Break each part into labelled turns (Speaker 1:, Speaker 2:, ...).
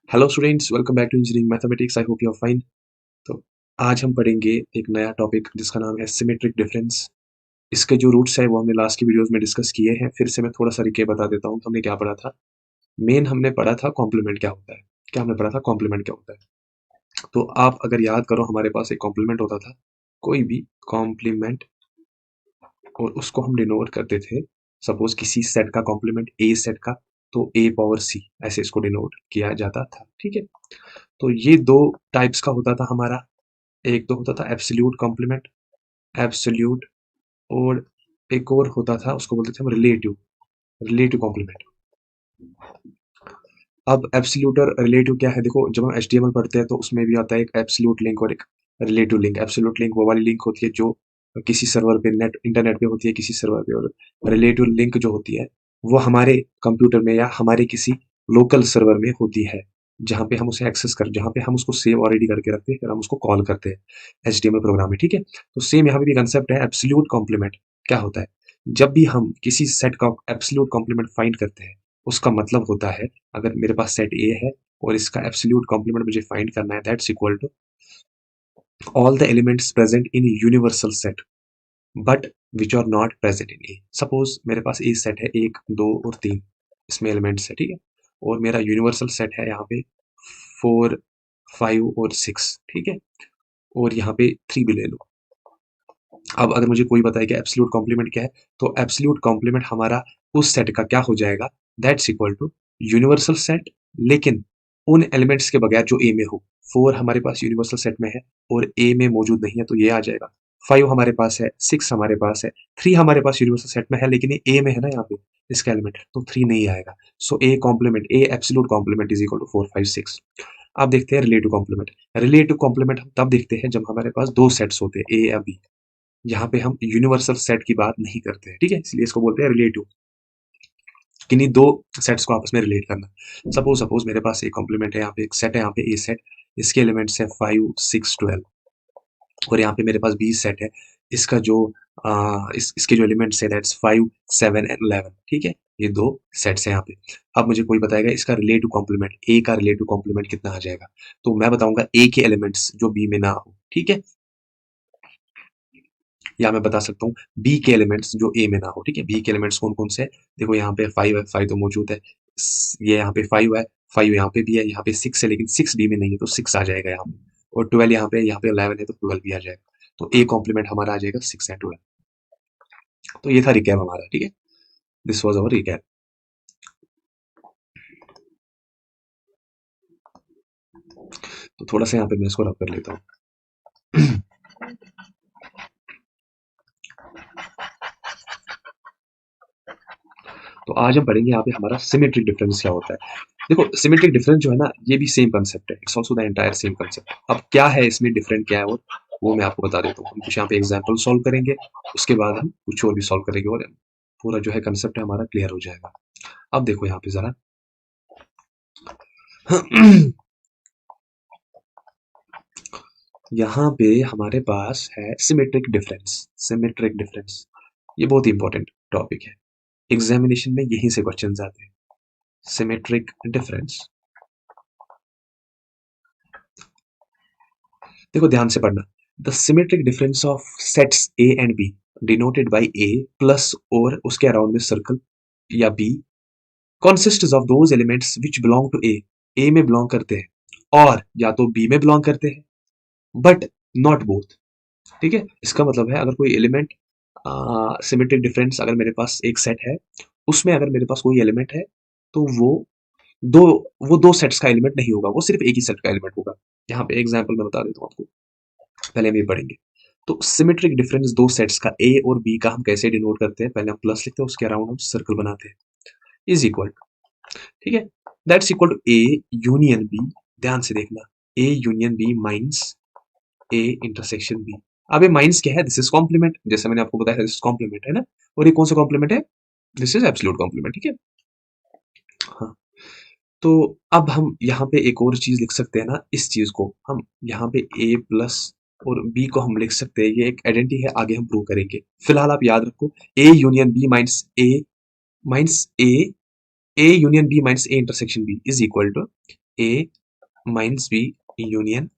Speaker 1: Hello students, welcome back to engineering mathematics. I hope you are fine. तो आज हम पढ़ेंगे एक नया टॉपिक जिसका नाम है सिमेट्रिक डिफरेंस। इसके जो रूट्स है वो हमने लास्ट की वीडियोस में डिस्कस किए हैं। फिर से मैं थोड़ा सा रिके बता देता हूँ हमने क्या पढ़ा था। मेन हमने पढ़ा था कॉम्प्लीमेंट क्या होता है। क्या हमने पढ़ा था? कॉम्प्लीमेंट क्या होता है। तो आप अगर याद करो, हमारे पास एक कॉम्प्लीमेंट होता था, कोई भी कॉम्प्लीमेंट, और उसको हम डिनोट करते थे। सपोज किसी सेट का कॉम्प्लीमेंट ए सेट का, तो ए पावर सी ऐसे इसको डिनोट किया जाता था। ठीक है। तो ये दो टाइप्स का होता था हमारा। एक तो होता था एब्सोल्यूट कॉम्प्लीमेंट, एब्सोल्यूट, और एक और होता था, उसको बोलते थे हम रिलेटिव, रिलेटिव कॉम्प्लीमेंट। अब एब्सोल्यूट और रिलेटिव क्या है? देखो, जब हम एचटीएमएल पढ़ते हैं तो उसमें भी आता है एक एब्सोल्यूट लिंक और एक रिलेटिव लिंक। एब्सोल्यूट लिंक वो वाली लिंक होती है जो किसी सर्वर पे, नेट इंटरनेट पे होती है किसी सर्वर पे, और रिलेटिव लिंक जो होती है वो हमारे कंप्यूटर में या हमारे किसी लोकल सर्वर में होती है, जहाँ पे हम उसे एक्सेस कर, जहाँ पे हम उसको सेव ऑलरेडी करके रखते हैं, फिर हम उसको कॉल करते हैं एचटीएमएल प्रोग्राम में। ठीक है। तो सेम यहाँ पे भी कंसेप्ट है। एब्सोल्यूट कॉम्प्लीमेंट क्या होता है? जब भी हम किसी सेट का एब्सोल्यूट कॉम्प्लीमेंट फाइंड करते हैं, उसका मतलब होता है, अगर मेरे पास सेट ए है और इसका एब्सोल्यूट कॉम्प्लीमेंट मुझे फाइंड करना है, that's equal to all the elements present in universal set but which are not present in A. Suppose मेरे पास ए सेट है, एक, दो और तीन, इसमें एलिमेंट्स है। ठीक है। और मेरा यूनिवर्सल सेट है यहाँ पे फोर, फाइव और सिक्स। ठीक है। और यहाँ पे थ्री भी ले लो। अब अगर मुझे कोई बताए कि एब्सोल्यूट कॉम्प्लीमेंट क्या है, तो एब्सोल्यूट कॉम्प्लीमेंट हमारा उस सेट का क्या हो जाएगा? That's equal to universal set, लेकिन उन एलिमेंट्स के बगैर जो ए में हो। फोर हमारे पास यूनिवर्सल सेट में है और ए में मौजूद नहीं है, तो ये आ जाएगा। फाइव हमारे पास है, सिक्स हमारे पास है, थ्री हमारे पास यूनिवर्सल सेट में है, लेकिन ये ए में है ना यहाँ पे इसका एलिमेंट, तो थ्री नहीं आएगा। So A complement, A absolute complement is equal to four, five, six. अब देखते हैं रिलेटिव कॉम्प्लीमेंट। रिलेटिव कॉम्प्लीमेंट हम तब देखते हैं जब हमारे पास दो सेट्स होते हैं, ए या बी। यहाँ पे हम यूनिवर्सल सेट की बात नहीं करते हैं। ठीक है। इसलिए इसको बोलते हैं रिलेटिव, किन्हीं दो सेट्स को आपस में रिलेट करना। सपोज सपोज मेरे पास एक कॉम्प्लीमेंट है, यहाँ पे एक सेट है, यहाँ पे ए सेट, इसके एलिमेंट्स है फाइव, सिक्स, 12। और यहाँ पे मेरे पास बी सेट है, इसका जो इसके जो एलिमेंट्स है दैट्स फाइव, सेवन एंड 11। ठीक है। ये दो सेट्स हैं यहाँ पे। अब मुझे कोई बताएगा इसका रिलेटिव कॉम्प्लीमेंट, ए का रिलेटिव कॉम्प्लीमेंट कितना आ जाएगा? तो मैं बताऊंगा ए के एलिमेंट्स जो बी में ना हो। ठीक है। या मैं बता सकता हूँ बी के एलिमेंट्स जो ए में ना हो। ठीक है। बी के एलिमेंट्स कौन कौन से हैं? देखो, यहाँ पे फाइव है, फाइव तो मौजूद है। ये यहाँ पे फाइव है, फाइव यहाँ पे भी है, यहाँ पे सिक्स है, लेकिन सिक्स बी में नहीं है, तो सिक्स आ जाएगा यहाँ पे। और ट्वेल्व यहाँ पे 11 है, तो ट्वेल्व भी आ जाएगा। तो ए कॉम्प्लीमेंट हमारा आ जाएगा सिक्स एंड ट्वेल्व। तो ये था रिकैप हमारा। ठीक है। This was our recap. तो थोड़ा सा यहाँ पे मैं इसको रब कर लेता हूँ। तो आज हम पढ़ेंगे यहाँ पे हमारा सिमेट्रिक डिफरेंस क्या होता है। देखो, सिमेट्रिक डिफरेंस जो है ना, ये भी सेम कंसेप्ट है। It's also the entire same concept. अब क्या है इसमें डिफरेंट, क्या है, और वो मैं आपको बता देता हूँ। हम कुछ यहाँ पे एग्जाम्पल सॉल्व करेंगे, उसके बाद हम कुछ और भी सॉल्व करेंगे, और पूरा जो है कंसेप्ट है हमारा क्लियर हो जाएगा। अब देखो यहाँ पे जरा। यहाँ पे हमारे पास है सिमेट्रिक डिफरेंस। सिमेट्रिक डिफरेंस ये बहुत इंपॉर्टेंट टॉपिक है, एग्जामिनेशन में यहीं से क्वेश्चन आते हैं। सिमेट्रिक डिफरेंस, देखो ध्यान से पढ़ना। The symmetric difference of sets A and B denoted by A plus और उसके अराउंड में सर्कल या B consists of those elements which belong to A, A में बिलोंग करते हैं और या तो बी में बिलोंग करते हैं, बट नॉट बोथ। ठीक है। इसका मतलब है, अगर कोई एलिमेंट, सिमेट्रिक डिफरेंस, अगर मेरे पास एक सेट है, उसमें अगर मेरे पास कोई एलिमेंट है, तो दो वो दो सेट्स का एलिमेंट नहीं होगा, वो सिर्फ एक ही सेट का एलिमेंट होगा। यहाँ पे एग्जाम्पल मैं बता देता हूँ आपको, पहले हम ये पढ़ेंगे। तो सिमेट्रिक डिफरेंस दो सेट्स का ए और बी का हम कैसे डिनोट करते हैं? पहले हम प्लस लिखते हैं, उसके अराउंड हम सर्कल बनाते हैं, इज इक्वल। ठीक है। That's equal to A union B. ध्यान से देखना, A union B minus A intersection B. अब ये माइनस क्या है? दिस इज कॉम्प्लीमेंट, जैसे मैंने आपको बताया, दिस इज कॉम्प्लीमेंट है ना। और ये कौन सा कॉम्प्लीमेंट है? This is absolute complement. ठीक है। हाँ। तो अब हम यहाँ पे एक और चीज लिख सकते हैं ना, इस चीज को हम यहाँ पे ए प्लस और बी को हम लिख सकते हैं, ये एक आइडेंटिटी है, आगे हम प्रूव करेंगे। फिलहाल आप याद रखो, A union B minus A union B minus A intersection B is equal to A minus B union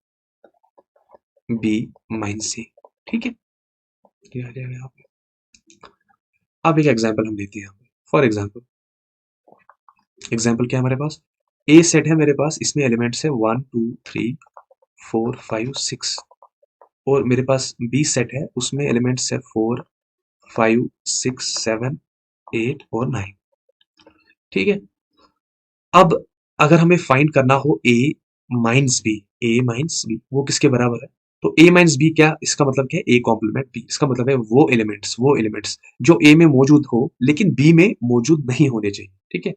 Speaker 1: B minus C. ठीक है, ये आ जाएगा यहाँ पे। अब एक एग्जांपल हम लेते हैं यहाँ पे। फॉर एग्जांपल, एग्जांपल क्या है हमारे पास, ए सेट है मेरे पास, इसमें एलिमेंट्स है 1 2 3 4 5 6, और मेरे पास बी सेट है, उसमें एलिमेंट्स है 4 5 6 7 8 और 9। ठीक है, अब अगर हमें फाइंड करना हो ए माइनस बी, वो किसके बराबर है? तो ए माइनस बी क्या, इसका मतलब क्या है, ए कॉम्प्लीमेंट बी। इसका मतलब है वो एलिमेंट्स जो ए में मौजूद हो लेकिन बी में मौजूद नहीं होने चाहिए। ठीक है,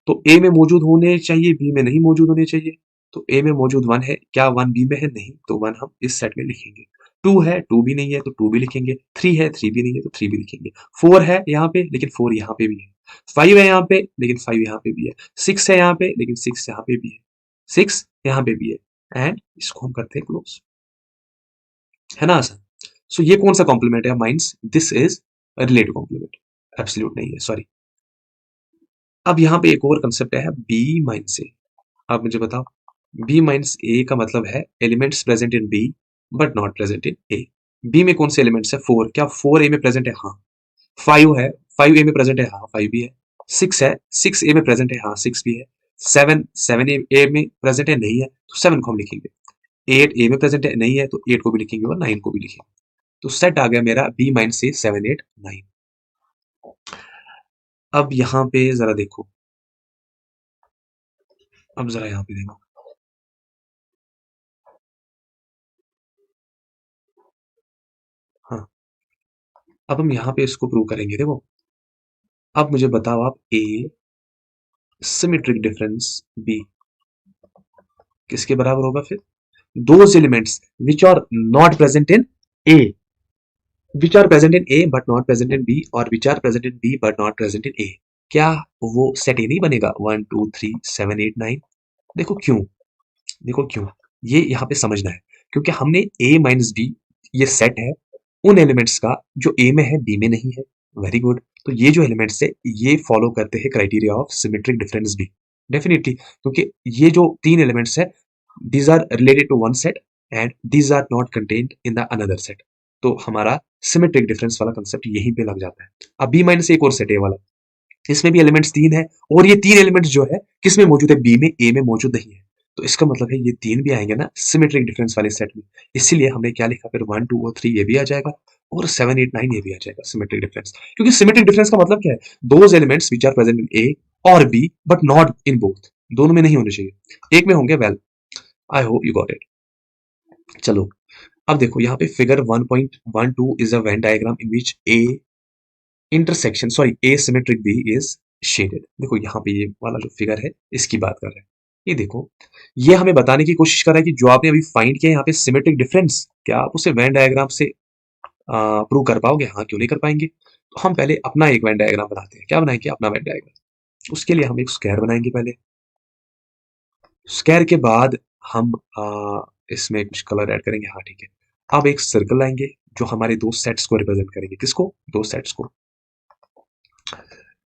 Speaker 1: तो ए में मौजूद होने चाहिए, बी में नहीं मौजूद होने चाहिए। तो ए में मौजूद 1 है, क्या 1 बी में है? नहीं, तो 1 हम इस सेट में लिखेंगे। 2 है, 2 भी नहीं है तो 2 भी लिखेंगे। 3 है, 3 भी नहीं है तो 3 भी लिखेंगे। 4 है यहाँ पे, लेकिन 4 यहाँ पे भी है। 5 है यहाँ पे, लेकिन 5 यहाँ पे भी है। 6 है यहाँ पे, लेकिन 6 यहाँ पे भी है। 6 यहाँ पे भी है, एंड इसको हम करते हैं क्लोज। है ना आसान? सो ये कौन सा कॉम्प्लीमेंट है? Minus, this is relative complement, absolute नहीं है, सॉरी। अब यहाँ पे एक और कंसेप्ट है बी माइनस ए। आप मुझे बताओ, बी माइनस ए का मतलब है elements present in B but not present in A. B में कौन से एलिमेंट्स है? 4, क्या 4 ए में प्रेजेंट है? हाँ। 5 है, 5 ए में प्रेजेंट है? हाँ 5 भी है। 6 है, 6 ए में प्रेजेंट है? हाँ 6 भी है। 7, 7 ए में प्रेजेंट है? नहीं है, तो 7 को हम लिखेंगे। 8 ए में प्रेजेंट है? नहीं है, तो 8 को भी लिखेंगे और 9 को भी लिखेंगे। तो सेट आ गया मेरा बी माइनस ए 7 8 9। अब यहाँ पे जरा देखो, अब जरा यहाँ पे देखो, हाँ, अब हम यहाँ पे इसको प्रूव करेंगे। देखो, अब मुझे बताओ आप, ए सिमेट्रिक डिफरेंस बी किसके बराबर होगा फिर? Those elements which are not present in A, which are present in A but not present in B, और which are present in B but not present in A. क्या वो set ए नहीं बनेगा? 1 2 3 7 8 9। देखो क्यों, देखो क्यों, ये यहाँ पे समझना है। क्योंकि हमने ए माइनस बी, ये सेट है उन एलिमेंट्स का जो ए में है बी में नहीं है। वेरी गुड, तो ये जो एलिमेंट्स है ये फॉलो करते हैं क्राइटेरिया ऑफ सिमेट्रिक डिफरेंस भी, डेफिनेटली। क्योंकि ये जो 3 एलिमेंट्स है, these are related to one set and these are not contained in the another set। तो हमारा सिमेट्रिक डिफरेंस वाला कंसेप्ट यहीं पे लग जाता है। अब बी माइनस एक और सेट है वाला, इसमें भी एलिमेंट्स 3 है, और ये 3 एलिमेंट्स जो है किस में मौजूद है? बी में, ए में मौजूद नहीं है। तो इसका मतलब है ये 3 भी आएंगे ना सिमेट्रिक डिफरेंस वाले सेट में। इसीलिए हमने क्या लिखा फिर, 1 2 और 3 ये भी आ जाएगा, और 7 8 9 ये भी आ जाएगा सिमेट्रिक डिफरेंस। क्योंकि सिमेट्रिक डिफरेंस का मतलब क्या है? Those elements which are present in A और B but not in both, दोनों में नहीं होने चाहिए, एक में होंगे। Well, I hope you got it. चलो, अब देखो यहाँ पे figure 1.12 is a Venn diagram in which A intersection, sorry A symmetric B is shaded. देखो यहाँ पे ये वाला जो फिगर है इसकी बात कर रहे हैं। ये देखो, ये हमें बताने की कोशिश कर रहा है कि जो आपने अभी फाइंड किया यहाँ पे सिमेट्रिक डिफरेंस, क्या आप उसे वेन डायग्राम से प्रूव कर पाओगे? हाँ, क्यों नहीं कर पाएंगे। तो हम पहले अपना एक वेन डायग्राम बनाते हैं। क्या बनाएंगे? अपना वेन डायग्राम। उसके लिए हम एक स्क्वायर बनाएंगे पहले। स्क्वायर के बाद हम इसमें कुछ कलर ऐड करेंगे। हाँ ठीक है, अब एक सर्कल लाएंगे जो हमारे दो सेट्स को रिप्रेजेंट करेंगे। किसको? दो सेट्स को।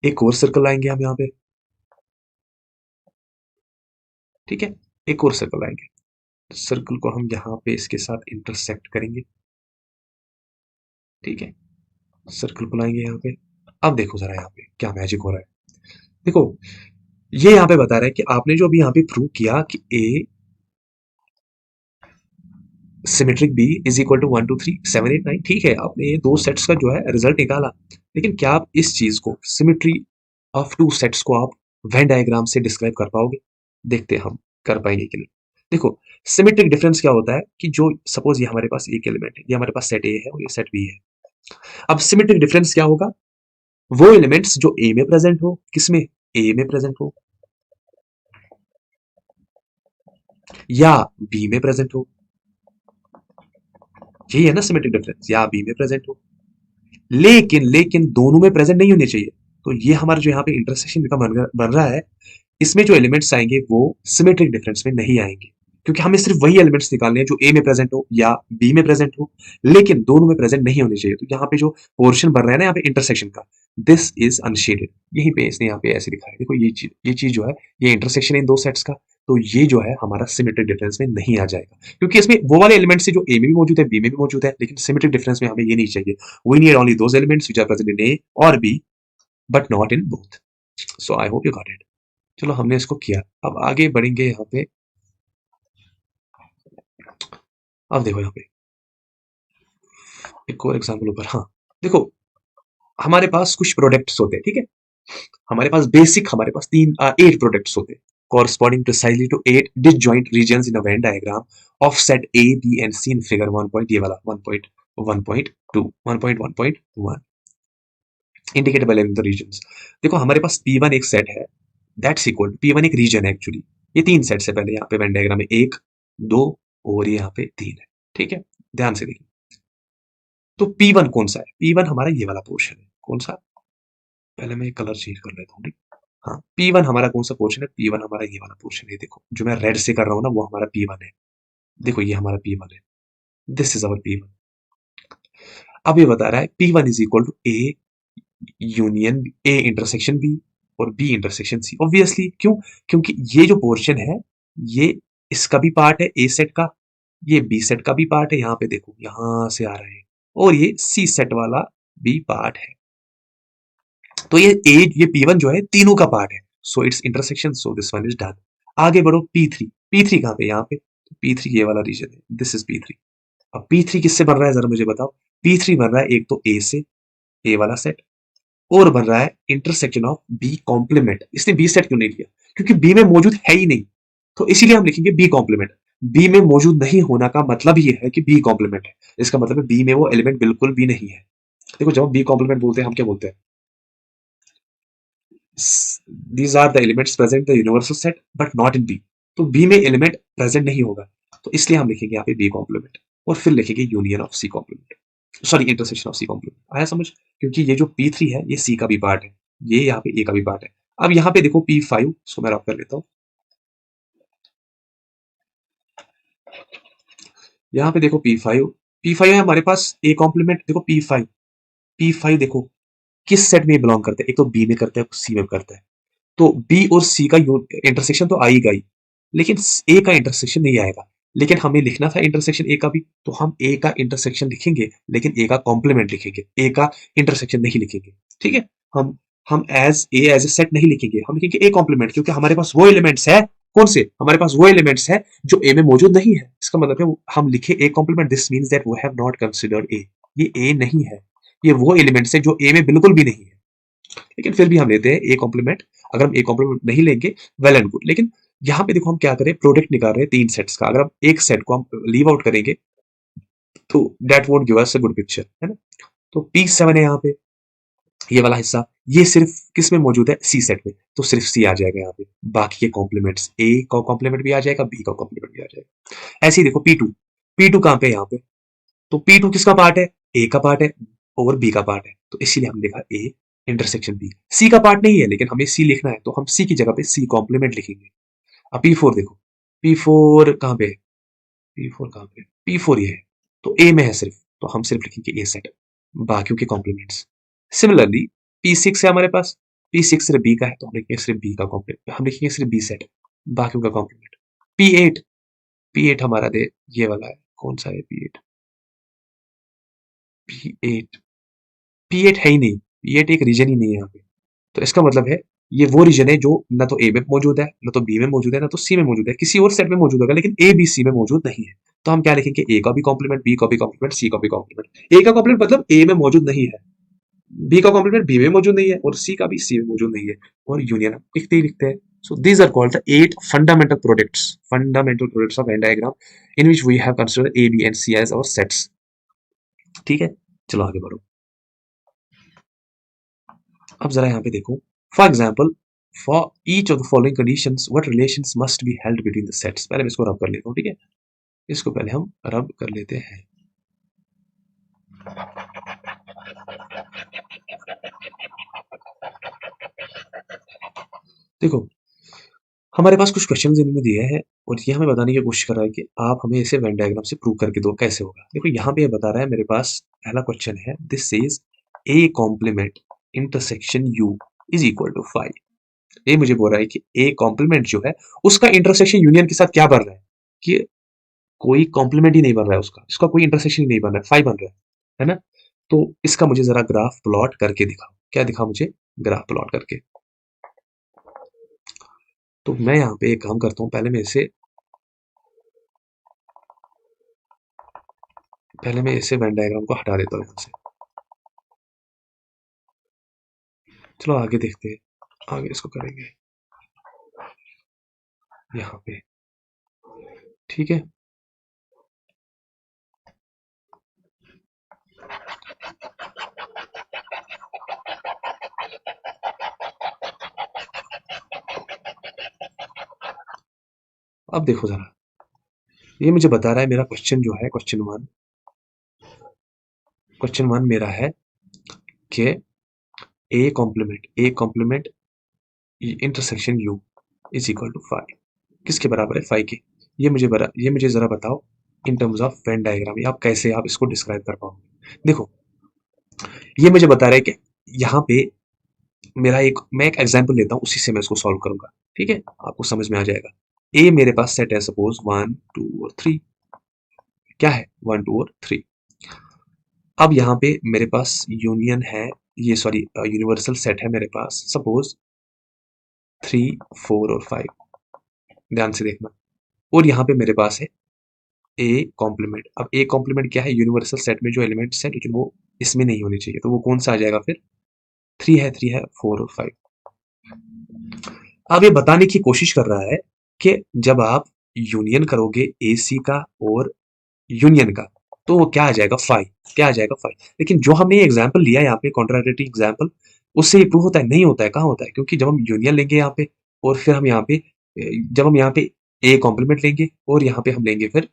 Speaker 1: एक और सर्कल लाएंगे हम यहाँ पे, ठीक है, एक और सर्कल लाएंगे। सर्कल को हम यहाँ पे इसके साथ इंटरसेक्ट करेंगे। ठीक है, सर्कल को लाएंगे यहाँ पे। अब देखो जरा यहाँ पे क्या मैजिक हो रहा है। देखो, ये यहाँ पे बता रहा है कि आपने जो अभी यहाँ पे प्रूव किया कि A symmetric B is equal to 1 2 3 7 8 9, ठीक है, आपने ये दो सेट्स का जो है रिजल्ट निकाला। लेकिन क्या आप इस चीज को, सिमेट्री ऑफ टू सेट्स को, आप वेन डायग्राम से डिस्क्राइब कर पाओगे? देखते हैं हम कर पाएंगे कि नहीं। देखो, सिमेट्रिक डिफरेंस क्या होता है कि जो सपोज ये हमारे पास एक एलिमेंट है, ये हमारे पास सेट ए है और ये सेट बी है। अब सिमेट्रिक डिफरेंस क्या होगा? वो एलिमेंट्स जो ए में प्रेजेंट हो, किसमें? ए में प्रेजेंट हो, या बी में प्रेजेंट हो। यही है ना सिमेट्रिक डिफरेंस, या बी में प्रेजेंट हो। लेकिन लेकिन दोनों में प्रेजेंट नहीं होने चाहिए। तो ये हमारा जो यहाँ पे इंटरसेक्शन का बन रहा है, इसमें जो एलिमेंट्स आएंगे वो सिमेट्रिक डिफरेंस में नहीं आएंगे। क्योंकि हमें सिर्फ वही एलिमेंट्स निकालने हैं जो ए में प्रेजेंट हो या बी में प्रेजेंट हो, लेकिन दोनों में प्रेजेंट नहीं होने चाहिए। तो यहाँ पे जो पोर्शन बन रहा है ना यहाँ पे इंटरसेक्शन का, दिस इज अनशेडेड। यहीं पे इसने यहाँ पे ऐसे दिखाया है, देखो ये चीज जो है ये इंटरसेक्शन है इन दो सेट्स का, तो ये जो है हमारा सिमेट्रिक डिफरेंस में नहीं आ जाएगा, क्योंकि इसमें वो वाले एलिमेंट्स है जो ए में भी मौजूद है बी में भी मौजूद है, लेकिन सिमेट्रिक डिफरेंस में हमें ये नहीं चाहिए। We need only those elements which are present in A और B but not in both. So I hope you got it. चलो हमने इसको किया, अब आगे बढ़ेंगे यहाँ पे। अब देखो यहाँ पे एक और एग्जाम्पल ऊपर, हाँ देखो हमारे पास कुछ प्रोडक्ट्स होते हैं, ठीक है, हमारे पास बेसिक हमारे पास 8 प्रोडक्ट्स होते हैं corresponding precisely to 8 disjoint regions in a Venn diagram of set A, B and C in figure 1 point, ये वाला 1.1.2 1.1.1 indicated by the regions। देखो हमारे पास P1 एक सेट है, दैट्स इक्वल टू P1 एक रीजन है एक्चुअली, ये 3 सेट्स है पहले यहाँ पे वेन डायग्राम में, 1 2 और ये यहाँ पे 3 है, ठीक है, ध्यान से देखिए। तो P1 कौन सा है, P1 हमारा ये वाला पोर्शन है, कौन सा, पहले मैं कलर चेंज कर लेता हूँ। हाँ P1 हमारा कौन सा पोर्शन है, P1 हमारा ये वाला पोर्शन है, देखो जो मैं रेड से कर रहा हूँ ना वो हमारा P1 है, देखो ये हमारा P1 है, दिस इज अवर P1। अब ये बता रहा है P1 is equal to A union A intersection B और बी इंटरसेक्शन सी। ऑब्वियसली क्यों, क्योंकि ये जो पोर्शन है ये इसका भी पार्ट है ए सेट का, ये बी सेट का भी पार्ट है, यहाँ पे देखो यहां से आ रहा है, और ये सी सेट वाला भी पार्ट है। तो ये P1 जो है तीनों का पार्ट है, so it's intersection, so this one is done. आगे बढ़ो P3, P3 कहाँ पे, यहाँ पे, तो P3 ये वाला रीजन है, दिस इज P3। अब P3 किससे बन रहा है जरा मुझे बताओ, P3 बन रहा है एक तो A से, ए वाला सेट, और बन रहा है इंटरसेक्शन ऑफ बी कॉम्प्लीमेंट। इसने बी सेट क्यों नहीं लिया, क्योंकि बी में मौजूद है ही नहीं, तो इसीलिए हम लिखेंगे बी कॉम्प्लीमेंट। बी में मौजूद नहीं होना का मतलब ये है कि बी कॉम्प्लीमेंट है, इसका मतलब है बी में वो एलिमेंट बिल्कुल भी नहीं है। देखो जब हम बी कॉम्प्लीमेंट बोलते हैं हम क्या बोलते हैं, these are the elements present in the universal set but not in B। तो B में एलिमेंट प्रेजेंट नहीं होगा, तो इसलिए हम लिखेंगे यहाँ पे B कॉम्प्लीमेंट, और फिर लिखेंगे union of C complement, sorry intersection of C complement. आया समझ, क्योंकि ये जो P3 है ये C का भी पार्ट है, ये यहाँ पे A का भी पार्ट है। अब यहाँ पे देखो P5, इसको मैं रब कर लेता हूँ, यहाँ पे देखो P5, P5 है हमारे पास A कॉम्प्लीमेंट। देखो P5 देखो किस सेट में बिलोंग करता है, एक तो B में करता है C में करता है, तो बी और सी का इंटरसेक्शन तो आएगा ही, लेकिन ए का इंटरसेक्शन नहीं आएगा। लेकिन हमें लिखना था इंटरसेक्शन ए का भी, तो हम ए का इंटरसेक्शन लिखेंगे लेकिन ए का कॉम्प्लीमेंट लिखेंगे, ए का इंटरसेक्शन नहीं लिखेंगे, ठीक है। हम एज ए सेट नहीं लिखेंगे, हम लिखेंगे ए कॉम्प्लीमेंट, क्योंकि हमारे पास वो एलिमेंट्स है, कौन से, हमारे पास वो एलिमेंट्स है जो ए में मौजूद नहीं है। इसका मतलब है हम लिखे A complement, this means that we have not considered A, ये ए नहीं है, ये वो एलिमेंट्स है जो ए में बिल्कुल भी नहीं है, लेकिन फिर भी हम लेते हैं ए कॉम्प्लीमेंट। अगर हम ए कॉम्प्लीमेंट नहीं लेंगे वेल एंड गुड, लेकिन यहाँ पे देखो हम क्या करें, प्रोडक्ट निकाल रहे हैं 3 सेट्स का, अगर हम एक सेट को हम लीव आउट करेंगे तो that won't give us a good picture, है ना। तो P7 है यहाँ पे, ये वाला हिस्सा, ये सिर्फ किस में मौजूद है, सी सेट में, तो सिर्फ सी आ जाएगा यहाँ पे, बाकी के कॉम्प्लीमेंट्स ए का कॉम्प्लीमेंट भी आ जाएगा, बी का कॉम्प्लीमेंट भी आ जाएगा। ऐसे ही देखो P2 कहाँ पे, यहाँ पे, तो P2 किसका पार्ट है, ए का पार्ट है और बी का पार्ट है, तो इसीलिए हमने लिखा ए इंटरसेक्शन बी। सी का पार्ट नहीं है लेकिन हमें सी लिखना है, तो हम सी की जगह पे सी कॉम्प्लीमेंट लिखेंगे। अब P4 देखो, P4 कहाँ पे, P4 कहाँ पे, P4 ये है, तो ए में है सिर्फ, तो हम सिर्फ लिखेंगे ए सेट, बाकियों के कॉम्प्लीमेंट्स। सिमिलरली P6 है हमारे पास, P6 सिर्फ बी का है, तो हम लिखेंगे सिर्फ बी का कॉम्प्लीमेंट, हम लिखेंगे सिर्फ बी सेट, बाकियों का कॉम्प्लीमेंट। P8, P8 हमारा दे ये वाला है, कौन सा है P8, P8, P8 है ही नहीं, P8 एक रीजन ही नहीं है यहाँ पे, तो इसका मतलब है ये वो रीजन है जो ना तो ए में मौजूद है, ना तो बी में मौजूद है, ना तो सी में मौजूद है, किसी और सेट में मौजूद होगा लेकिन ए बी सी में मौजूद नहीं है। तो हम क्या लिखेंगे, ए का भी कॉम्प्लीमेंट, बी का भी कॉम्प्लीमेंट, सी का भी कॉम्प्लीमेंट। ए का कॉम्प्लीमेंट मतलब ए में मौजूद नहीं है, बी का कॉम्प्लीमेंट बी में मौजूद नहीं है, और सी का भी सी में मौजूद नहीं है, और यूनियन हम लिखते ही लिखते हैं। So these are called the 8 fundamental products of Venn diagram in which we have considered A, B and C as our sets। ठीक है, चलो आगे बढ़ो। अब जरा यहाँ पे देखो, for example for each of the following conditions what relations must be held between the sets. पहले मैं इसको रब कर लेता हूँ, ठीक है, इसको पहले हम रब कर लेते हैं। देखो हमारे पास कुछ क्वेश्चन इन्होंने दिए हैं और ये हमें बताने की कोशिश कर रहा है कि आप हमें इसे वेन डायग्राम से प्रूव करके दो, कैसे होगा। देखो यहाँ पे ये बता रहा है, मेरे पास पहला क्वेश्चन है, this is A complement intersection U is equal to 5। ये मुझे बोल रहा है कि ए कॉम्प्लीमेंट जो है उसका इंटरसेक्शन यूनियन के साथ क्या बन रहा है, कि कोई कॉम्प्लीमेंट ही नहीं बन रहा है, उसका कोई इंटरसेक्शन ही नहीं बन रहा है, 5 बन रहा है ना। तो इसका मुझे जरा ग्राफ प्लॉट करके दिखाओ। क्या दिखाओ मुझे? ग्राफ प्लॉट करके। तो मैं यहाँ पे एक काम करता हूँ, पहले मैं इसे वेन डायग्राम को हटा देता हूँ यहाँ से। चलो आगे देखते हैं, आगे इसको करेंगे यहाँ पे। ठीक है, अब देखो जरा, ये मुझे बता रहा है, मेरा क्वेश्चन जो है, क्वेश्चन वन मेरा है कि A complement intersection U is equal to 5। किसके बराबर है? 5 के। ये मुझे जरा बताओ in terms of Venn diagram, आप कैसे आप इसको डिस्क्राइब कर पाओगे। देखो ये मुझे बता रहा है कि यहाँ पे मैं एक एग्जांपल लेता हूँ, उसी से मैं इसको सॉल्व करूंगा। ठीक है, आपको समझ में आ जाएगा। ए मेरे पास सेट है, सपोज 1 2 और 3। क्या है? 1 2 और 3। अब यहाँ पे मेरे पास यूनियन है, ये सॉरी यूनिवर्सल सेट है मेरे पास, सपोज 3 4 और 5। ध्यान से देखना। और यहाँ पे मेरे पास है ए कॉम्प्लीमेंट। अब ए कॉम्प्लीमेंट क्या है? यूनिवर्सल सेट में जो एलिमेंट्स है लेकिन वो इसमें नहीं होनी चाहिए, तो वो कौन सा आ जाएगा फिर? 3 है 4 और 5। अब ये बताने की कोशिश कर रहा है कि जब आप यूनियन करोगे AC का और यूनियन का, तो वो क्या आ जाएगा? 5। क्या आ जाएगा? 5। लेकिन जो हमने ये एग्जाम्पल लिया यहाँ पे, कॉन्ट्राडिक्टरी एग्जाम्पल, उससे ये प्रूव होता है? नहीं होता है। कहाँ होता है? क्योंकि जब हम यूनियन लेंगे यहाँ पे, और फिर हम यहाँ पे जब हम यहाँ पे ए कॉम्प्लीमेंट लेंगे और यहाँ पे हम लेंगे फिर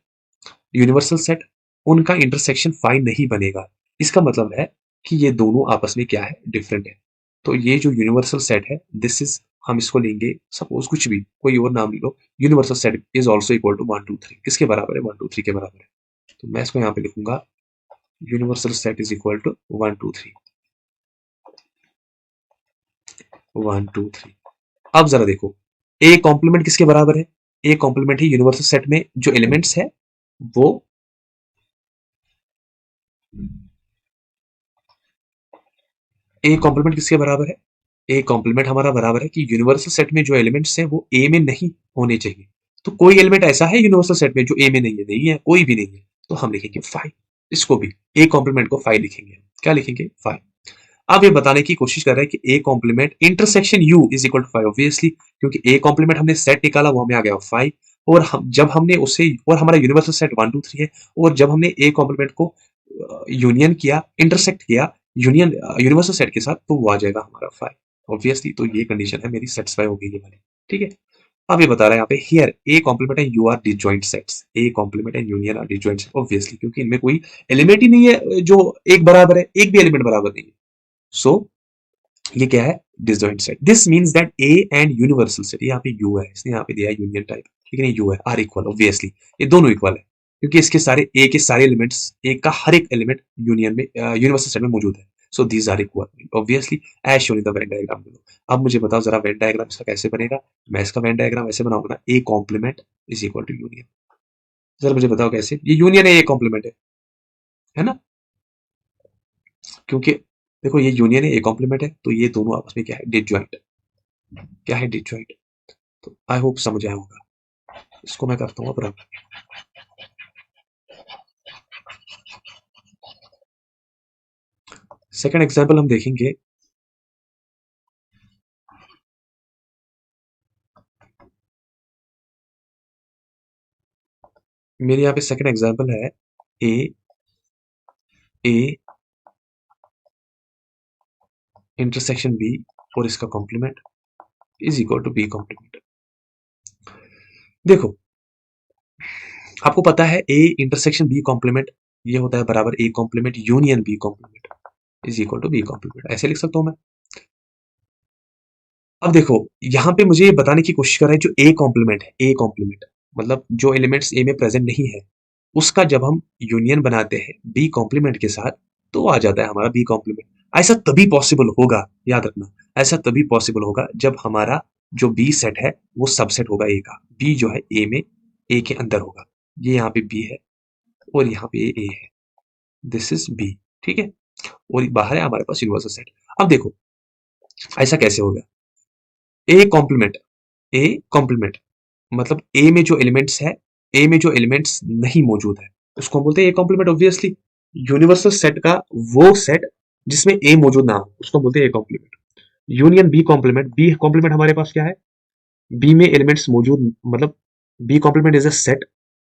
Speaker 1: यूनिवर्सल सेट, उनका इंटरसेक्शन 5 नहीं बनेगा। इसका मतलब है कि ये दोनों आपस में क्या है? डिफरेंट है। तो ये जो यूनिवर्सल सेट है, दिस इज, हम इसको लेंगे सपोज कुछ भी, कोई और नाम ले लो, universal set is also equal to 1 2 3। किसके बराबर है? 1 2 3 के बराबर है। तो मैं इसको यहाँ पे लिखूंगा, universal set is equal to 1 2 3 1 2 3। अब जरा देखो, ए कॉम्प्लीमेंट किसके बराबर है? ए कॉम्प्लीमेंट ही यूनिवर्सल सेट में जो एलिमेंट्स है वो, ए कॉम्प्लीमेंट किसके बराबर है? ए कॉम्प्लीमेंट हमारा बराबर है कि यूनिवर्सल सेट में जो एलिमेंट्स हैं वो ए में नहीं होने चाहिए। तो कोई एलिमेंट ऐसा है यूनिवर्सल सेट में जो ए में नहीं है? नहीं है, कोई भी नहीं है। तो हम लिखेंगे 5। इसको भी ए कॉम्प्लीमेंट को 5 लिखेंगे। क्या लिखेंगे? 5। अब ये बताने की कोशिश कर रहे हैं कि A complement intersection U is equal to 5, obviously, क्योंकि ए कॉम्प्लीमेंट हमने सेट निकाला, वो हमें आ गया 5। और हम जब हमने उसे, और हमारा यूनिवर्सल सेट 1 2 3 है, और जब हमने ए कॉम्प्लीमेंट को यूनियन किया, इंटरसेक्ट किया यूनियन यूनिवर्सल सेट के साथ, तो वो आ जाएगा हमारा 5, ऑब्वियसली। तो ये कंडीशन है मेरी, सेटिस्फाई हो गई ये वाली। ठीक है, अब ये बता रहा है यहाँ पे, here A complement and U are disjoint sets. A complement and union are disjoint set, obviously, क्योंकि इनमें कोई एलिमेंट ही नहीं है जो एक बराबर है, एक भी एलिमेंट बराबर नहीं है। सो ये क्या है? Disjoint set. This means that A and universal set, यहाँ पे यू है, इसने यहाँ पे दिया है यूनियन टाइप, लेकिन ये यू है, आर इक्वल, ऑब्वियसली ये दोनों इक्वल है, क्योंकि इसके सारे ए के सारे एलिमेंट्स, ए का हर एक एलिमेंट यूनियन में यूनिवर्सल सेट में मौजूद है। So these are equal, obviously, as shown in the Venn diagram below. अब मुझे बताओ जरा, वेन डायग्राम इसका कैसे बनेगा? मैं इसका वेन डायग्राम ऐसे बनाऊंगा ना, A complement is equal to union. जरा मुझे बताओ कैसे? ये यूनियन है, ए कॉम्प्लीमेंट है ना? क्योंकि देखो ये यूनियन है, ए कॉम्प्लीमेंट है, तो ये दोनों आपस में क्या है? डिसजॉइंट। क्या है? डिसजॉइंट। तो आई होप समझ आया होगा। इसको मैं करता हूँ अब रन। सेकंड एग्जांपल हम देखेंगे। मेरे यहाँ पे सेकंड एग्जांपल है, ए ए इंटरसेक्शन बी और इसका complement is equal to B complement. देखो आपको पता है ए इंटरसेक्शन बी कॉम्प्लीमेंट ये होता है बराबर A complement union B complement is equal to B complement. ऐसे लिख सकता हूं मैं। अब देखो यहाँ पे मुझे ये बताने की कोशिश कर रहे हैं जो ए कॉम्प्लीमेंट है, ए कॉम्प्लीमेंट मतलब जो एलिमेंट्स ए में प्रेजेंट नहीं है उसका जब हम यूनियन बनाते हैं बी कॉम्प्लीमेंट के साथ तो आ जाता है हमारा बी कॉम्प्लीमेंट। ऐसा तभी पॉसिबल होगा, याद रखना, ऐसा तभी पॉसिबल होगा जब हमारा जो बी सेट है वो सबसेट होगा ए का। बी जो है ए में, ए के अंदर होगा। ये यहाँ पे बी है और यहाँ पे ए है, दिस इज बी, ठीक है। और बाहर है हमारे पास यूनिवर्सल सेट। अब देखो ऐसा कैसे होगा, ए कॉम्प्लीमेंट, ए कॉम्प्लीमेंट मतलब ए में जो एलिमेंट्स है, ए में जो एलिमेंट्स नहीं मौजूद है उसको हम बोलते हैं A complement. Obviously universal set का वो सेट जिसमें ए मौजूद ना हो उसको हम बोलते हैं A complement. Union B complement, B complement हमारे पास क्या है, बी में एलिमेंट्स मौजूद मतलब B complement is a set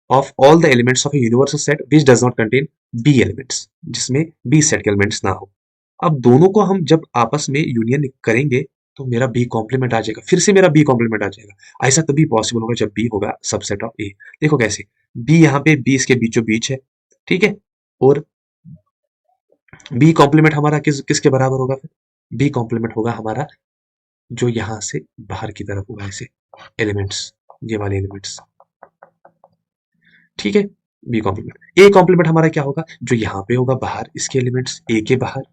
Speaker 1: of all the elements of a universal set which does not contain B elements, जिसमें बी सेट के एलिमेंट्स ना हो। अब दोनों को हम जब आपस में यूनियन करेंगे तो मेरा बी कॉम्प्लीमेंट आ जाएगा, फिर से मेरा बी कॉम्प्लीमेंट आ जाएगा। ऐसा तभी पॉसिबल होगा जब बी होगा सबसेट ऑफ ए। देखो कैसे, बी यहाँ पे बी इसके बीचों बीच है, ठीक है। और बी कॉम्प्लीमेंट हमारा किसके बराबर होगा फिर, बी कॉम्प्लीमेंट होगा हमारा जो यहां से बाहर की तरफ होगा ऐसे एलिमेंट्स, ये वाले एलिमेंट्स, ठीक है। बी कॉम्प्लीमेंट, ए कॉम्प्लीमेंट हमारा क्या होगा, जो यहां पे होगा बाहर इसके एलिमेंट्स ए के बाहर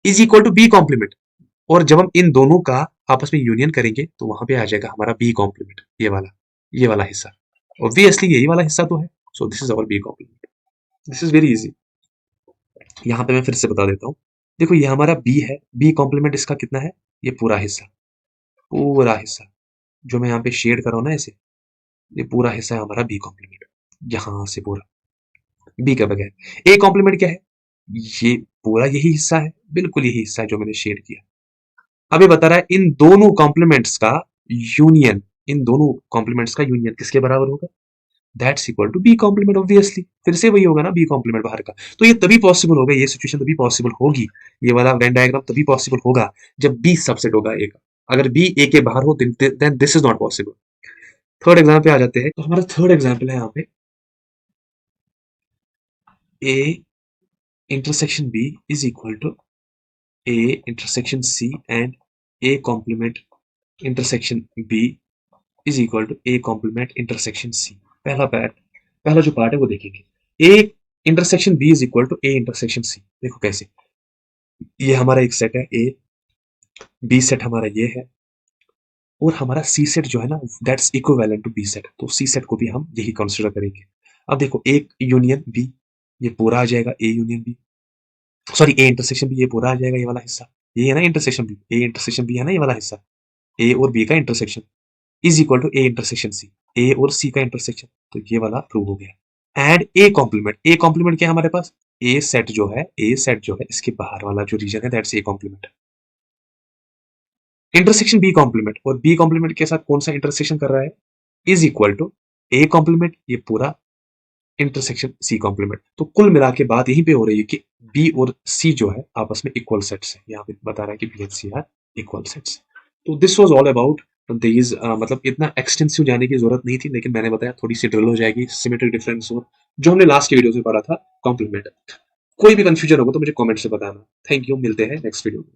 Speaker 1: is equal to B complement. और जब हम इन दोनों का आपस में यूनियन करेंगे तो वहां पे आ जाएगा हमारा बी कॉम्प्लीमेंट, ये वाला हिस्सा। ऑब्वियसली यही वाला हिस्सा तो है, so this is our B complement. This is very easy. यहां पे मैं फिर से बता देता हूं, देखो ये हमारा बी है, बी कॉम्प्लीमेंट इसका कितना है, ये पूरा हिस्सा, पूरा हिस्सा जो मैं यहाँ पे शेड कर रहा हूं ना ऐसे, ये पूरा हिस्सा है हमारा बी कॉम्प्लीमेंट, यहां से पूरा बी के बगैर। ए कॉम्प्लीमेंट क्या है, ये पूरा यही हिस्सा है, बिल्कुल यही हिस्सा है जो मैंने शेड किया। अब ये बता रहा है इन दोनों कॉम्प्लीमेंट्स का यूनियन, इन दोनों कॉम्प्लीमेंट्स का यूनियन किसके बराबर होगा, that's equal to B complement. Obviously फिर से वही होगा ना बी कॉम्प्लीमेंट बाहर का। तो ये तभी पॉसिबल होगा, ये सिचुएशन तभी पॉसिबल होगी, ये वाला वेन डायग्राम तभी पॉसिबल होगा जब बी सबसेट होगा ए का। अगर बी ए के बाहर हो then this is not possible. Third example पे आ जाते हैं, तो हमारा थर्ड एग्जाम्पल है यहाँ पे A intersection B is equal to A intersection C and A complement intersection B is equal to A complement intersection C. पहला जो पार्ट है वो देखेंगे। A intersection B is equal to A intersection C. देखो कैसे, ये हमारा एक सेट है ए, बी सेट हमारा ये है, और हमारा सी सेट जो है ना that's equivalent to B set, तो सी सेट को भी हम यही कंसिडर करेंगे। अब देखो एक यूनियन बी, ये पूरा आ जाएगा A union B, sorry A intersection B, ये पूरा आ जाएगा ये वाला हिस्सा, ये है ना intersection B, A intersection B है ना ये वाला हिस्सा, ए और बी का intersection is equal to A intersection C, A और सी का इंटरसेक्शन, तो ये वाला प्रूव हो गया। And A complement, A complement क्या है हमारे पास, ए सेट जो है, ए सेट जो है इसके बाहर वाला जो रीजन है that's A complement. Intersection B complement, और बी कॉम्प्लीमेंट के साथ कौन सा इंटरसेक्शन कर रहा है, is equal to A complement, ये पूरा इंटरसेक्शन सी कॉम्प्लीमेंट। तो कुल मिला के बात यहीं पे हो रही है कि बी और सी जो है आपस में इक्वल सेट्स है, यहाँ पे बता रहा है कि B and C are equal sets. तो this was all about these, मतलब इतना एक्सटेंसिव जाने की जरूरत नहीं थी, लेकिन मैंने बताया थोड़ी सी ड्रिल हो जाएगी, सिमेट्रिक डिफरेंस और जो हमने लास्ट के वीडियो में पढ़ा था कॉम्प्लीमेंट। कोई भी कंफ्यूजन होगा तो मुझे कमेंट से बताना। थैंक यू, मिलते हैं नेक्स्ट वीडियो में।